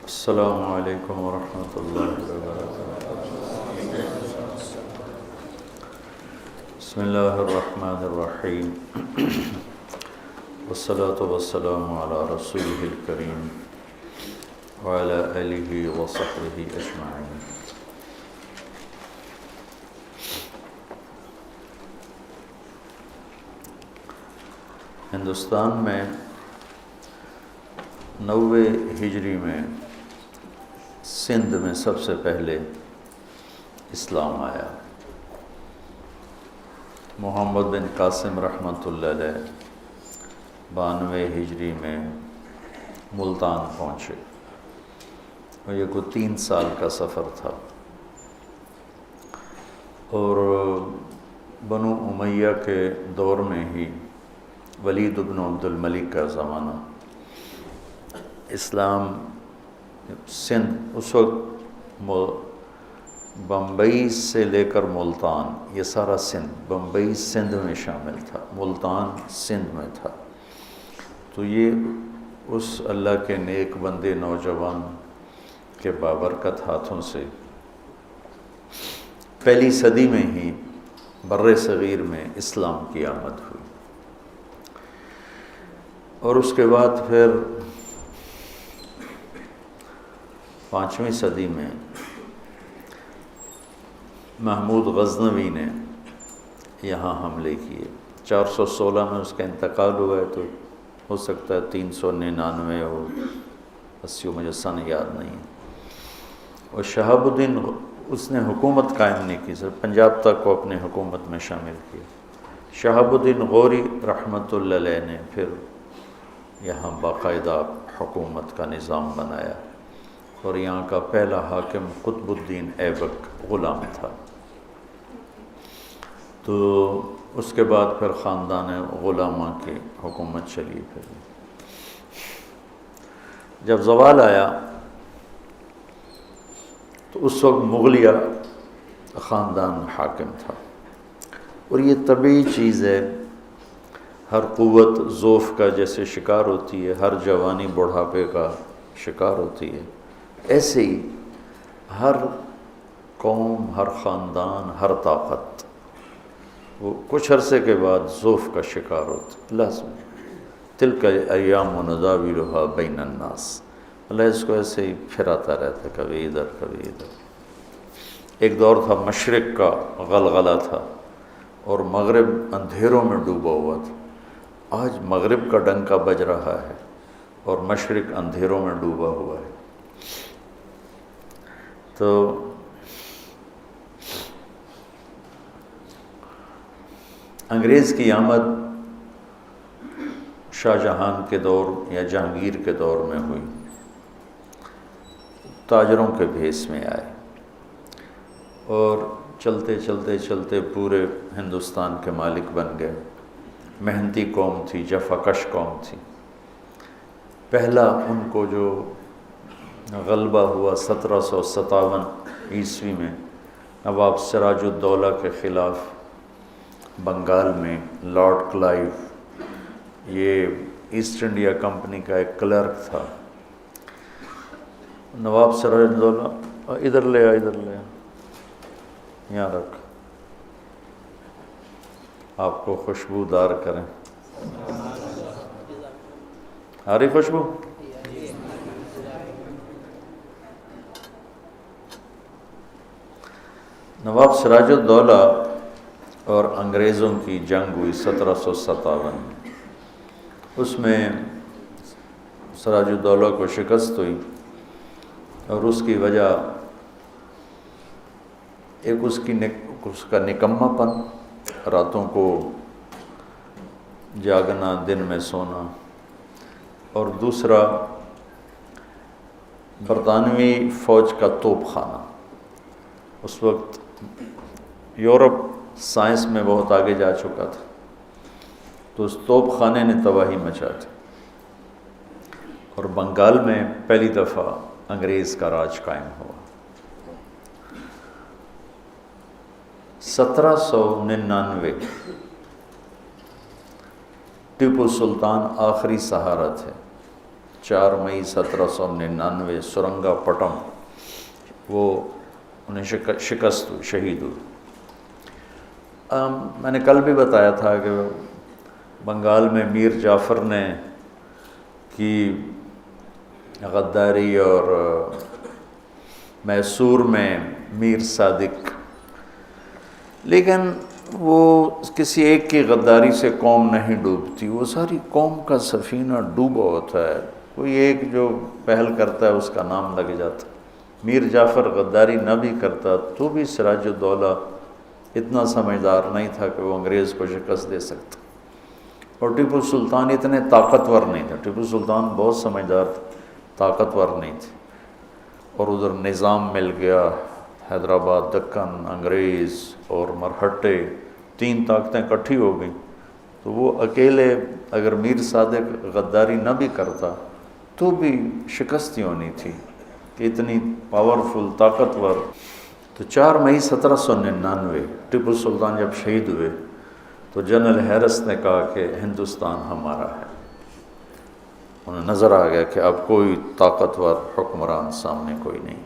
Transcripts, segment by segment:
السلام علیکم ورحمۃ اللہ وبرکاتہ۔ بسم اللہ الرحمن الرحیم، والصلاة والسلام علی رسولہ الکریم وعلی آلہ وصحبہ اجمعین۔ ہندوستان میں 90 ہجری میں سندھ میں سب سے پہلے اسلام آیا۔ محمد بن قاسم رحمۃ اللہ علیہ 92 ہجری میں ملتان پہنچے اور یہ کوئی 3 سال کا سفر تھا، اور بنو امیہ کے دور میں ہی ولید بن عبد الملک کا زمانہ، اسلام سندھ اس وقت بمبئی سے لے کر ملتان، یہ سارا سندھ، بمبئی سندھ میں شامل تھا، ملتان سندھ میں تھا۔ تو یہ اس اللہ کے نیک بندے نوجوان کے بابرکت ہاتھوں سے پہلی صدی میں ہی بر صغیر میں اسلام کی آمد ہوئی، اور اس کے بعد پھر 5ویں صدی میں محمود غزنوی نے یہاں حملے کیے۔ 416 میں اس کا انتقال ہوا ہے، تو ہو سکتا ہے 399 ہو 80، مجھے سن یاد نہیں ہے۔ اور شہاب الدین اس نے حکومت قائم نہیں کی، صرف پنجاب تک کو اپنے حکومت میں شامل کیا۔ شہاب الدین غوری رحمۃ اللہ علیہ نے پھر یہاں باقاعدہ حکومت کا نظام بنایا، اور یہاں کا پہلا حاکم قطب الدین ایبک غلام تھا۔ تو اس کے بعد پھر خاندان غلامہ کی حکومت چلی۔ پھر جب زوال آیا تو اس وقت مغلیہ خاندان حاکم تھا، اور یہ طبیعی چیز ہے، ہر قوت ضعف کا جیسے شکار ہوتی ہے، ہر جوانی بڑھاپے کا شکار ہوتی ہے، ایسے ہی ہر قوم، ہر خاندان، ہر طاقت وہ کچھ عرصے کے بعد ضعف کا شکار ہوتا۔ لازم تلک ایام نداولھا بین الناس، اللہ اس کو ایسے ہی پھراتا رہتا، کبھی ادھر کبھی ادھر۔ ایک دور تھا مشرق کا غلغلہ تھا، اور مغرب اندھیروں میں ڈوبا ہوا تھا۔ آج مغرب کا ڈنکا بج رہا ہے اور مشرق اندھیروں میں ڈوبا ہوا ہے۔ تو انگریز کی آمد شاہ جہاں کے دور یا جہانگیر کے دور میں ہوئی، تاجروں کے بھیس میں آئے، اور چلتے چلتے چلتے پورے ہندوستان کے مالک بن گئے۔ محنتی قوم تھی، جفا کش قوم تھی۔ پہلا ان کو جو غلبہ ہوا 1757 عیسوی میں نواب سراج الدولہ کے خلاف بنگال میں، لارڈ کلائیو، یہ ایسٹ انڈیا کمپنی کا ایک کلرک تھا۔ نواب سراج الدولہ ادھر لے آ، ادھر لے آ، یہاں رکھ، آپ کو خوشبودار کریں۔ آ رہی خوشبو؟ نواب سراج الدولہ اور انگریزوں کی جنگ ہوئی 1757۔ اس میں سراج الدولہ کو شکست ہوئی، اور اس کی وجہ ایک اس کا نکما پن، راتوں کو جاگنا، دن میں سونا، اور دوسرا برطانوی فوج کا توپ خانہ۔ اس وقت یورپ سائنس میں بہت آگے جا چکا تھا، تو اس توپ خانے نے تباہی مچا دی، اور بنگال میں پہلی دفعہ انگریز کا راج قائم ہوا۔ 1799 ٹیپو سلطان آخری سہارا تھے. 4 مئی 1799 سرنگا پٹم وہ انہیں شکست ہوئی، شہید ہوئی. میں نے کل بھی بتایا تھا کہ بنگال میں میر جعفر نے کی غداری اور میسور میں میر صادق، لیکن وہ کسی ایک کی غداری سے قوم نہیں ڈوبتی، وہ ساری قوم کا سفینہ ڈوبا ہوتا ہے. کوئی ایک جو پہل کرتا ہے اس کا نام لگ جاتا. میر جعفر غداری نہ بھی کرتا تو بھی سراج الدولہ اتنا سمجھدار نہیں تھا کہ وہ انگریز کو شکست دے سکتا. اور ٹیپو سلطان اتنے طاقتور نہیں تھا. ٹیپو سلطان بہت سمجھدار تھا، طاقتور نہیں تھے. اور ادھر نظام مل گیا، حیدرآباد، دکن، انگریز اور مرہٹے، 3 طاقتیں اکٹھی ہو گئیں. تو وہ اکیلے اگر میر صادق غداری نہ بھی کرتا تو بھی شکست ہی ہونی تھی کہ اتنی پاورفل، طاقتور. تو 4 مئی 1799 ٹیپو سلطان جب شہید ہوئے تو جنرل ہیرس نے کہا کہ ہندوستان ہمارا ہے. انہیں نظر آ گیا کہ اب کوئی طاقتور حکمران سامنے کوئی نہیں.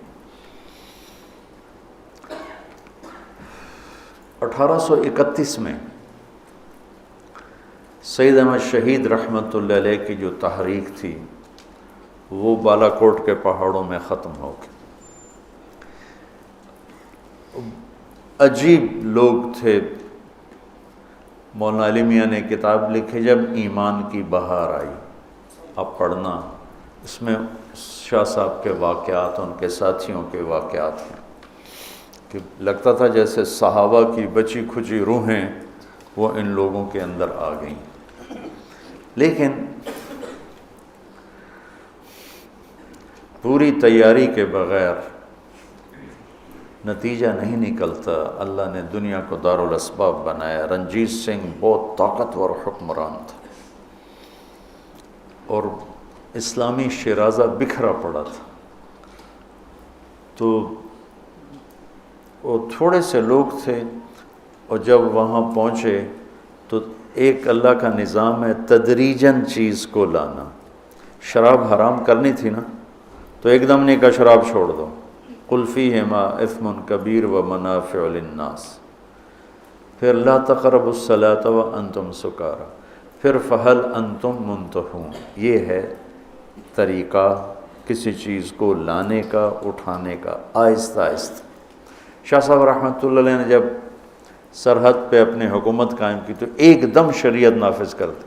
1831 میں سید احمد شہید رحمۃ اللہ علیہ کی جو تحریک تھی وہ بالا کوٹ کے پہاڑوں میں ختم ہو گئی. عجیب لوگ تھے. مولانا علی میاں نے کتاب لکھی جب ایمان کی بہار آئی، آپ پڑھنا، اس میں شاہ صاحب کے واقعات، ان کے ساتھیوں کے واقعات ہیں کہ لگتا تھا جیسے صحابہ کی بچی کھچی روحیں وہ ان لوگوں کے اندر آ گئیں. لیکن پوری تیاری کے بغیر نتیجہ نہیں نکلتا. اللہ نے دنیا کو دارالاسباب بنایا. رنجیت سنگھ بہت طاقتور حکمران تھا اور اسلامی شیرازہ بکھرا پڑا تھا. تو وہ تھوڑے سے لوگ تھے اور جب وہاں پہنچے تو ایک اللہ کا نظام ہے تدریجاً چیز کو لانا. شراب حرام کرنی تھی نا تو ایک دم نہیں کہا شراب چھوڑ دو. قل فیہما اثم کبیر و منافع للناس، پھر لا تقربوا الصلاۃ وانتم سکارى، پھر فہل انتم منتہون. یہ ہے طریقہ کسی چیز کو لانے کا، اٹھانے کا، آہستہ آہستہ. شاہ صاحب رحمۃ اللہ علیہ نے جب سرحد پہ اپنی حکومت قائم کی تو ایک دم شریعت نافذ کر دی.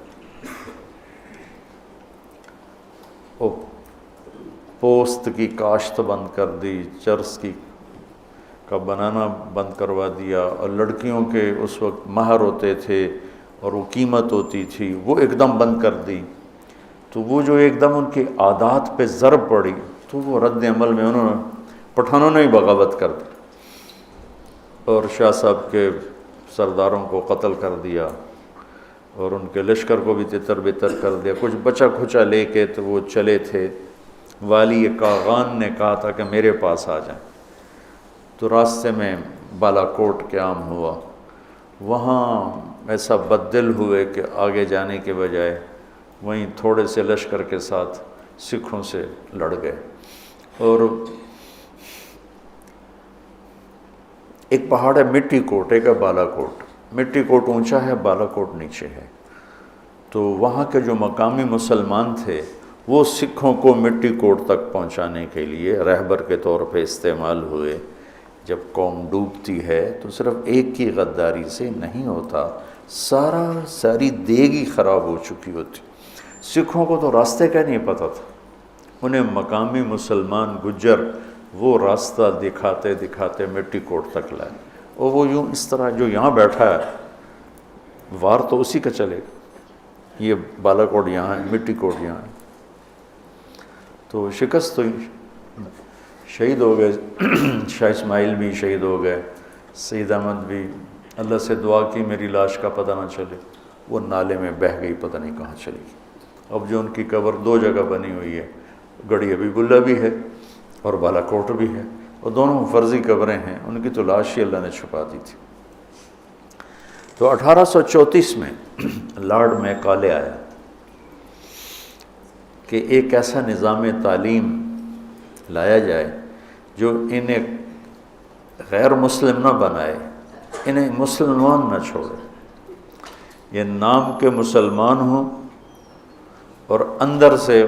پوست کی کاشت بند کر دی، چرس کا بنانا بند کروا دیا، اور لڑکیوں کے اس وقت مہر ہوتے تھے اور وہ قیمت ہوتی تھی وہ ایک دم بند کر دی. تو وہ جو ایک دم ان کی عادات پہ ضرب پڑی تو وہ رد عمل میں انہوں نے پٹھانوں نے ہی بغاوت کر دی اور شاہ صاحب کے سرداروں کو قتل کر دیا اور ان کے لشکر کو بھی تتر بتر کر دیا. کچھ بچا کھچا لے کے تو وہ چلے تھے. والی کاغان نے کہا تھا کہ میرے پاس آ جائیں. تو راستے میں بالا کوٹ قیام ہوا. وہاں ایسا بددل ہوئے کہ آگے جانے کے بجائے وہیں تھوڑے سے لشکر کے ساتھ سکھوں سے لڑ گئے. اور ایک پہاڑ ہے مٹی کوٹ، ایک ہے بالا کوٹ. مٹی کوٹ اونچا ہے، بالا کوٹ نیچے ہے. تو وہاں کے جو مقامی مسلمان تھے وہ سکھوں کو مٹی کوٹ تک پہنچانے کے لیے رہبر کے طور پہ استعمال ہوئے. جب قوم ڈوبتی ہے تو صرف ایک کی غداری سے نہیں ہوتا، ساری دیگ ہی خراب ہو چکی ہوتی. سکھوں کو تو راستے کا نہیں پتہ تھا. انہیں مقامی مسلمان گجر وہ راستہ دکھاتے دکھاتے مٹی کوٹ تک لائے. اور وہ یوں اس طرح جو یہاں بیٹھا ہے وار تو اسی کا چلے گا. یہ بالا کوٹ یہاں ہے، مٹی کوٹ یہاں ہے. تو شکست ہوئی، شہید ہو گئے. شاہ اسماعیل بھی شہید ہو گئے، سید احمد بھی. اللہ سے دعا کی میری لاش کا پتہ نہ چلے. وہ نالے میں بہہ گئی، پتہ نہیں کہاں چلی گئی. اب جو ان کی قبر 2 جگہ بنی ہوئی ہے، گڑھی حبیب اللہ بھی ہے اور بالا کوٹ بھی ہے، اور دونوں فرضی قبریں ہیں. ان کی تو لاش ہی اللہ نے چھپا دی تھی. تو 1834 میں لارڈ میکالے آیا کہ ایک ایسا نظام تعلیم لایا جائے جو انہیں غیر مسلم نہ بنائے، انہیں مسلمان نہ چھوڑے، یہ نام کے مسلمان ہوں اور اندر سے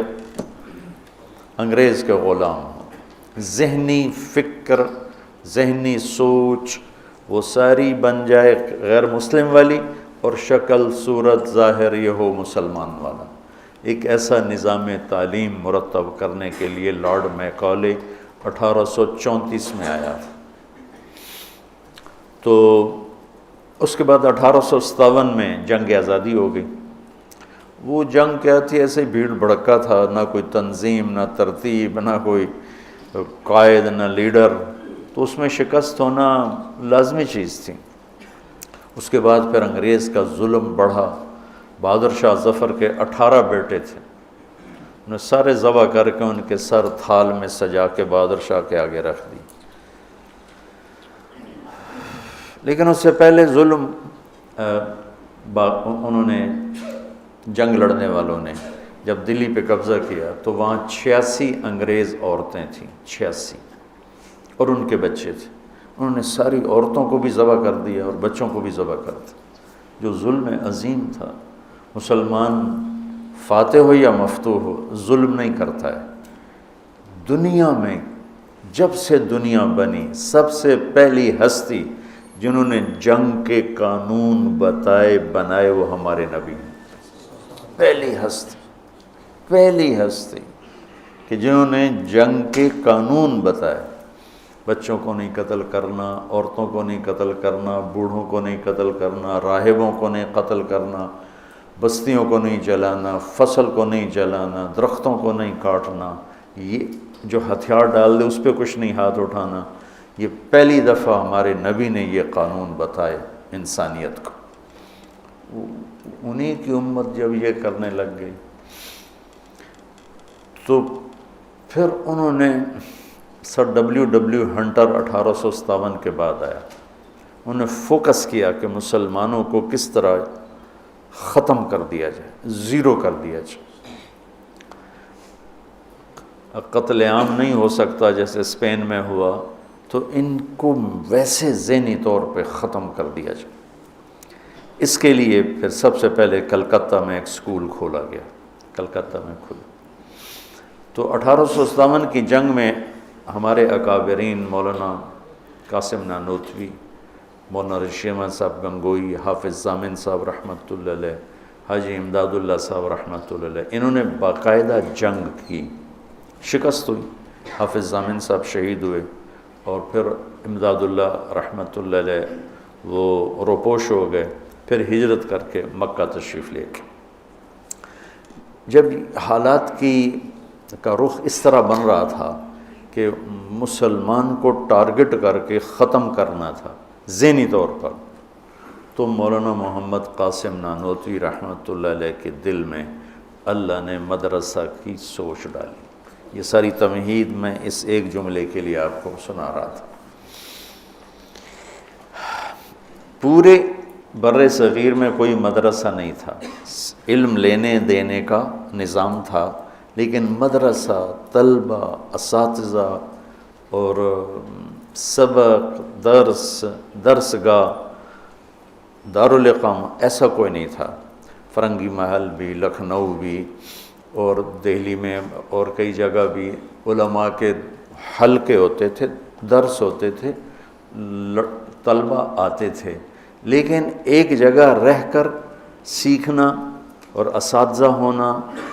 انگریز کے غلام ہوں، ذہنی فکر، ذہنی سوچ وہ ساری بن جائے غیر مسلم والی، اور شکل صورت ظاہر یہ ہو مسلمان والا۔ ایک ایسا نظام تعلیم مرتب کرنے کے لیے لارڈ میکالے 1834 میں آیا تھا۔ تو اس کے بعد 1857 میں جنگ آزادی ہو گئی۔ وہ جنگ کیا تھی، ایسے بھیڑ بھڑکا تھا، نہ کوئی تنظیم، نہ ترتیب، نہ کوئی قائد، نہ لیڈر، تو اس میں شکست ہونا لازمی چیز تھی۔ اس کے بعد پھر انگریز کا ظلم بڑھا۔ بہادر شاہ ظفر کے 18 بیٹے تھے، انہیں سارے ذبح کر کے ان کے سر تھال میں سجا کے بہادر شاہ کے آگے رکھ دی۔ لیکن اس سے پہلے ظلم انہوں نے جنگ لڑنے والوں نے جب دلی پہ قبضہ کیا تو وہاں 86 انگریز عورتیں تھیں، 86، اور ان کے بچے تھے۔ انہوں نے ساری عورتوں کو بھی ذبح کر دیا اور بچوں کو بھی ذبح کر دیا۔ جو ظلم عظیم تھا، مسلمان فاتح ہو یا مفتوح ہو ظلم نہیں کرتا ہے۔ دنیا میں جب سے دنیا بنی سب سے پہلی ہستی جنہوں نے جنگ کے قانون بنائے وہ ہمارے نبی ہیں۔ پہلی ہستی کہ جنہوں نے جنگ کے قانون بتائے، بچوں کو نہیں قتل کرنا، عورتوں کو نہیں قتل کرنا، بوڑھوں کو نہیں قتل کرنا، راہبوں کو نہیں قتل کرنا، بستیوں کو نہیں جلانا، فصل کو نہیں جلانا، درختوں کو نہیں کاٹنا، یہ جو ہتھیار ڈال دے اس پہ کچھ نہیں ہاتھ اٹھانا۔ یہ پہلی دفعہ ہمارے نبی نے یہ قانون بتائے انسانیت کو۔ انہی کی امت جب یہ کرنے لگ گئی تو پھر انہوں نے سر ڈبلیو ہنٹر 1857 کے بعد آیا، انہوں نے فوکس کیا کہ مسلمانوں کو کس طرح ختم کر دیا جائے، زیرو کر دیا جائے۔ قتل عام نہیں ہو سکتا جیسے اسپین میں ہوا، تو ان کو ویسے ذہنی طور پہ ختم کر دیا جائے۔ اس کے لیے پھر سب سے پہلے کلکتہ میں ایک سکول کھولا گیا، کلکتہ میں کھلا۔ تو 1857 کی جنگ میں ہمارے اکابرین مولانا قاسم نانوتوی، مولانا رشید احمد صاحب گنگوئی، حافظ ضامن صاحب رحمۃ اللہ علیہ، حاجی امداد اللہ صاحب رحمۃ اللہ علیہ، انہوں نے باقاعدہ جنگ کی، شکست ہوئی، حافظ ضامن صاحب شہید ہوئے، اور پھر امداد اللہ رحمۃ اللہ علیہ وہ روپوش ہو گئے، پھر ہجرت کر کے مکہ تشریف لے گئے۔ جب حالات کا رخ اس طرح بن رہا تھا کہ مسلمان کو ٹارگٹ کر کے ختم کرنا تھا ذہنی طور پر، تو مولانا محمد قاسم نانوتوی رحمۃ اللہ علیہ کے دل میں اللہ نے مدرسہ کی سوچ ڈالی۔ یہ ساری تمہید میں اس ایک جملے کے لیے آپ کو سنا رہا تھا۔ پورے بر صغیر میں کوئی مدرسہ نہیں تھا، علم لینے دینے کا نظام تھا، لیکن مدرسہ، طلبہ، اساتذہ اور سبق، درسگاہ، دارالاقامہ ایسا کوئی نہیں تھا۔ فرنگی محل بھی، لکھنؤ بھی، اور دہلی میں اور کئی جگہ بھی علماء کے حلقے ہوتے تھے، درس ہوتے تھے، طلبہ آتے تھے، لیکن ایک جگہ رہ کر سیکھنا اور اساتذہ ہونا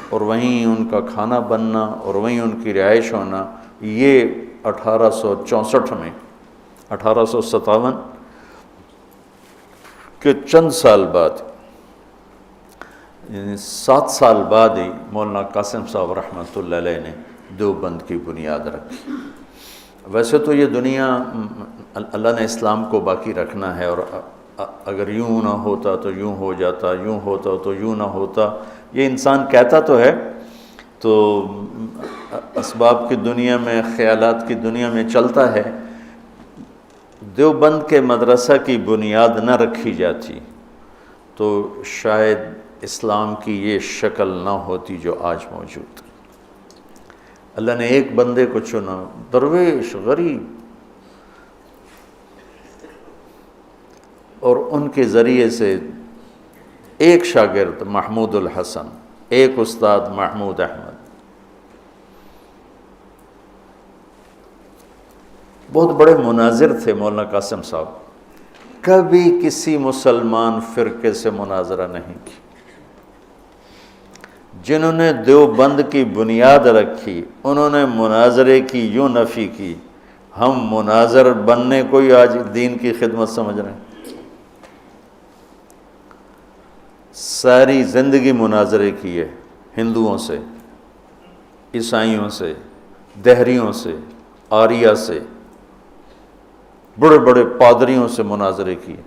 اور وہیں ان کا کھانا بننا اور وہیں ان کی رہائش ہونا، یہ 1864 میں 1857 کے چند سال بعد، یعنی 7 سال بعد ہی مولانا قاسم صاحب رحمۃ اللہ علیہ نے دیوبند کی بنیاد رکھی۔ ویسے تو یہ دنیا اللہ نے اسلام کو باقی رکھنا ہے، اور اگر یوں نہ ہوتا تو یوں ہو جاتا، یوں ہوتا تو یوں نہ ہوتا، یہ انسان کہتا تو ہے، تو اسباب کی دنیا میں، خیالات کی دنیا میں چلتا ہے۔ دیوبند کے مدرسہ کی بنیاد نہ رکھی جاتی تو شاید اسلام کی یہ شکل نہ ہوتی جو آج موجود ہے۔ اللہ نے ایک بندے کو چنا، درویش غریب، اور ان کے ذریعے سے ایک شاگرد محمود الحسن، ایک استاد محمود احمد، بہت بڑے مناظر تھے مولانا قاسم صاحب، کبھی کسی مسلمان فرقے سے مناظرہ نہیں کی۔ جنہوں نے دیوبند کی بنیاد رکھی انہوں نے مناظرے کی یوں نفی کی، ہم مناظر بننے کو ہی آج دین کی خدمت سمجھ رہے ہیں۔ ساری زندگی مناظرے کیے، ہندوؤں سے، عیسائیوں سے، دہریوں سے، آریہ سے، بڑے بڑے پادریوں سے مناظرے کیے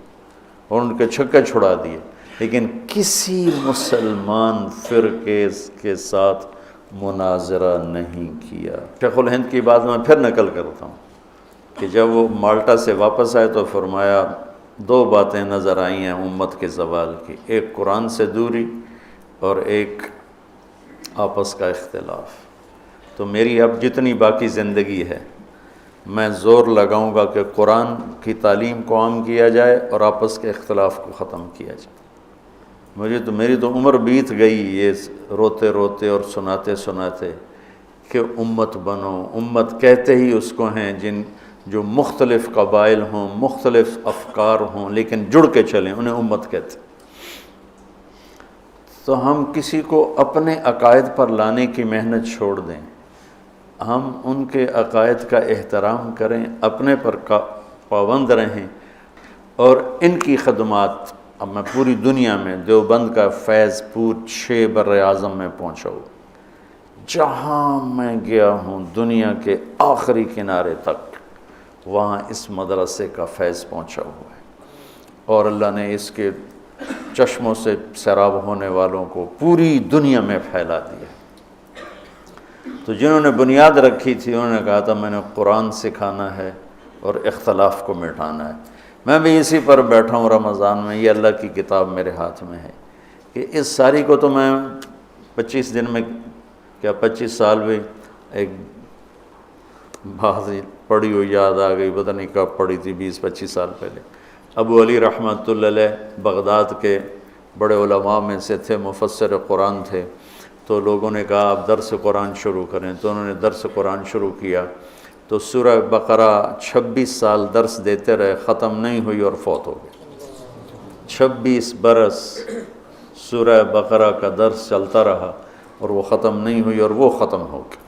اور ان کے چھکے چھڑا دیے، لیکن کسی مسلمان فرقے کے ساتھ مناظرہ نہیں کیا۔ شیخ الہند کی بات میں پھر نقل کرتا ہوں کہ جب وہ مالٹا سے واپس آئے تو فرمایا دو باتیں نظر آئی ہیں امت کے زوال کی، ایک قرآن سے دوری اور ایک آپس کا اختلاف۔ تو میری اب جتنی باقی زندگی ہے میں زور لگاؤں گا کہ قرآن کی تعلیم کو عام کیا جائے اور آپس کے اختلاف کو ختم کیا جائے۔ میری تو عمر بیت گئی یہ روتے روتے اور سناتے سناتے کہ امت بنو۔ امت کہتے ہی اس کو ہیں جو مختلف قبائل ہوں، مختلف افکار ہوں، لیکن جڑ کے چلیں، انہیں امت کہتے۔ تو ہم کسی کو اپنے عقائد پر لانے کی محنت چھوڑ دیں، ہم ان کے عقائد کا احترام کریں، اپنے پر پابند رہیں، اور ان کی خدمات اب میں پوری دنیا میں دیوبند کا فیض 6 بر اعظم میں پہنچا ہوں، جہاں میں گیا ہوں دنیا کے آخری کنارے تک، وہاں اس مدرسے کا فیض پہنچا ہوا ہے، اور اللہ نے اس کے چشموں سے سیراب ہونے والوں کو پوری دنیا میں پھیلا دیا۔ تو جنہوں نے بنیاد رکھی تھی انہوں نے کہا تھا میں نے قرآن سکھانا ہے اور اختلاف کو مٹانا ہے۔ میں بھی اسی پر بیٹھا ہوں رمضان میں، یہ اللہ کی کتاب میرے ہاتھ میں ہے کہ اس ساری کو تو میں 25 دن میں، کیا 25 سال بھی، ایک بات پڑھی ہوئی یاد آ گئی، پتہ نہیں کب پڑھی تھی، 20-25 سال پہلے۔ ابو علی رحمۃ اللہ علیہ بغداد کے بڑے علماء میں سے تھے، مفسر قرآن تھے، تو لوگوں نے کہا آپ درس قرآن شروع کریں، تو انہوں نے درس قرآن شروع کیا، تو سورہ بقرہ 26 سال درس دیتے رہے، ختم نہیں ہوئی اور فوت ہو گئے۔ 26 برس سورہ بقرہ کا درس چلتا رہا اور وہ ختم نہیں ہوئی اور وہ ختم ہو گئی۔